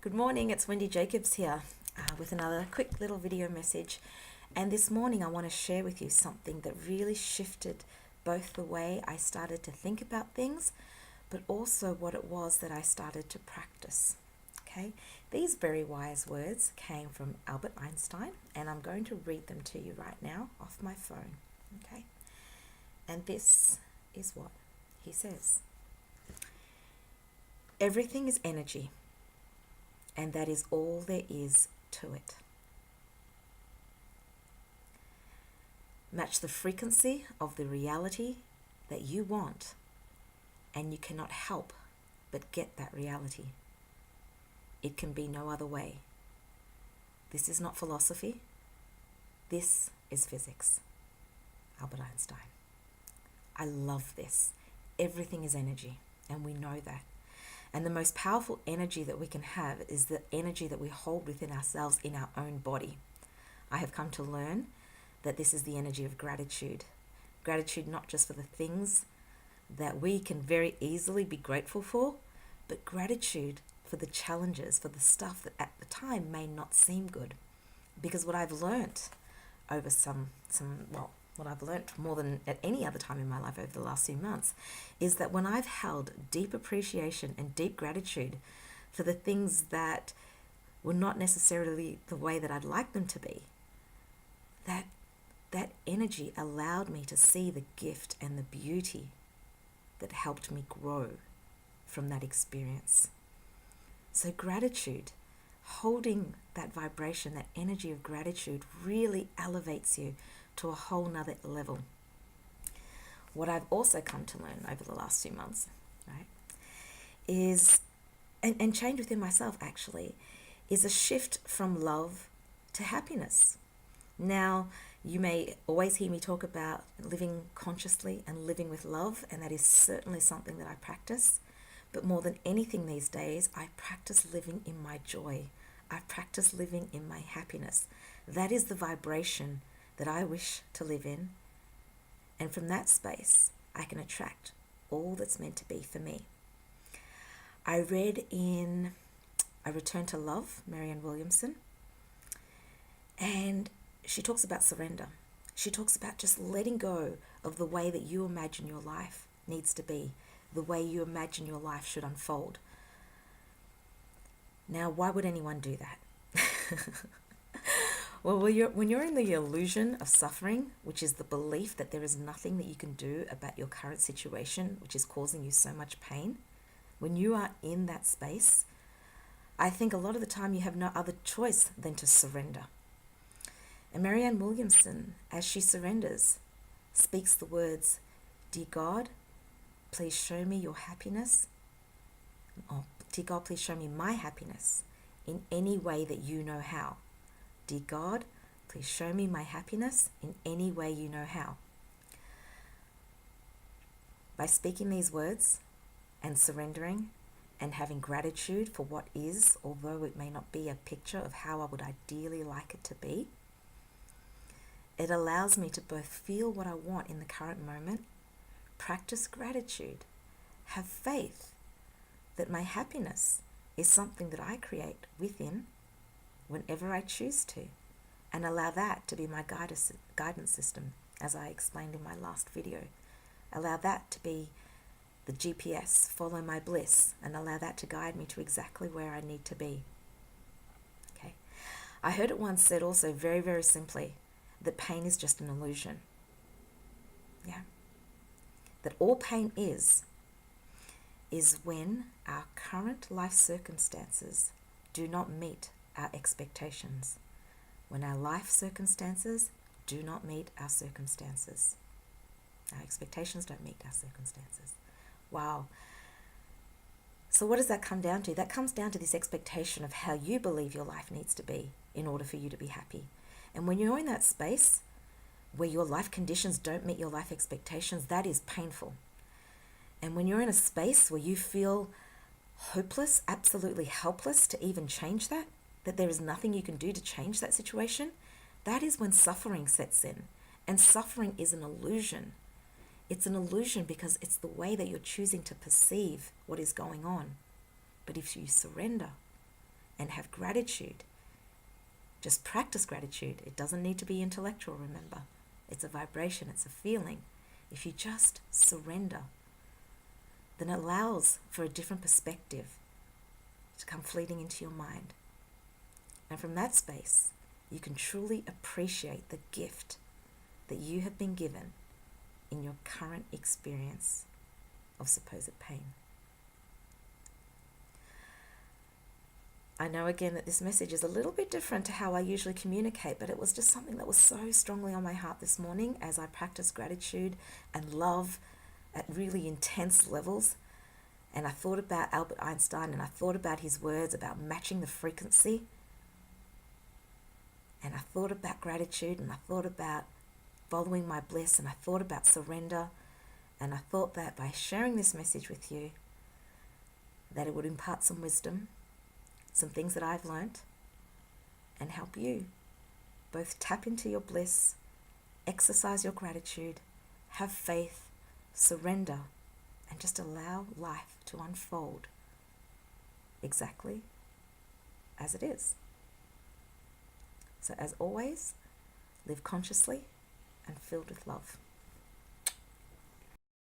Good morning, it's Wendy Jacobs here with another quick little video message. And this morning I want to share with you something that really shifted both the way I started to think about things, but also what it was that I started to practice. Okay, these very wise words came from Albert Einstein, and I'm going to read them to you right now off my phone. Okay, and this is what he says: everything is energy, and that is all there is to it. Match the frequency of the reality that you want, and you cannot help but get that reality. It can be no other way. This is not philosophy. This is physics. Albert Einstein. I love this. Everything is energy, and we know that. And the most powerful energy that we can have is the energy that we hold within ourselves in our own body. I have come to learn that this is the energy of gratitude. Gratitude not just for the things that we can very easily be grateful for, but gratitude for the challenges, for the stuff that at the time may not seem good. Because what I've learnt over what I've learnt more than at any other time in my life over the last few months is that when I've held deep appreciation and deep gratitude for the things that were not necessarily the way that I'd like them to be, that energy allowed me to see the gift and the beauty that helped me grow from that experience. So gratitude, holding that vibration, that energy of gratitude really elevates you to a whole nother level. What I've also come to learn over the last few months, right, is, and change within myself actually, is a shift from love to happiness. Now, you may always hear me talk about living consciously and living with love, and that is certainly something that I practice. But more than anything these days, I practice living in my joy. I practice living in my happiness. That is the vibration that I wish to live in. And from that space, I can attract all that's meant to be for me. I read in A Return to Love, Marianne Williamson, and she talks about surrender. She talks about just letting go of the way that you imagine your life needs to be, the way you imagine your life should unfold. Now, why would anyone do that? Well, when you're in the illusion of suffering, which is the belief that there is nothing that you can do about your current situation, which is causing you so much pain, when you are in that space, I think a lot of the time you have no other choice than to surrender. And Marianne Williamson, as she surrenders, speaks the words, "Dear God, please show me your happiness. Oh, dear God, please show me my happiness in any way that you know how. Dear God, please show me my happiness in any way you know how." By speaking these words and surrendering and having gratitude for what is, although it may not be a picture of how I would ideally like it to be, it allows me to both feel what I want in the current moment, practice gratitude, have faith that my happiness is something that I create within whenever I choose to, and allow that to be my guidance system, as I explained in my last video. Allow that to be the GPS, follow my bliss, and allow that to guide me to exactly where I need to be. Okay. I heard it once said also very, very simply that pain is just an illusion. Yeah. That all pain is when our current life circumstances do not meet our expectations. When our life circumstances do not meet our circumstances. Our expectations don't meet our circumstances. Wow. So what does that come down to? That comes down to this expectation of how you believe your life needs to be in order for you to be happy. And when you're in that space where your life conditions don't meet your life expectations, that is painful. And when you're in a space where you feel hopeless, absolutely helpless to even change that there is nothing you can do to change that situation, that is when suffering sets in. And suffering is an illusion. It's an illusion because it's the way that you're choosing to perceive what is going on. But if you surrender and have gratitude. Just practice gratitude. It doesn't need to be intellectual, remember. It's a vibration, it's a feeling. If you just surrender, then it allows for a different perspective to come fleeting into your mind. And from that space, you can truly appreciate the gift that you have been given in your current experience of supposed pain. I know again that this message is a little bit different to how I usually communicate, but it was just something that was so strongly on my heart this morning as I practiced gratitude and love at really intense levels. And I thought about Albert Einstein, and I thought about his words about matching the frequency. And I thought about gratitude, and I thought about following my bliss, and I thought about surrender. And I thought that by sharing this message with you, that it would impart some wisdom, some things that I've learned, and help you both tap into your bliss, exercise your gratitude, have faith, surrender, and just allow life to unfold exactly as it is. So as always, live consciously and filled with love.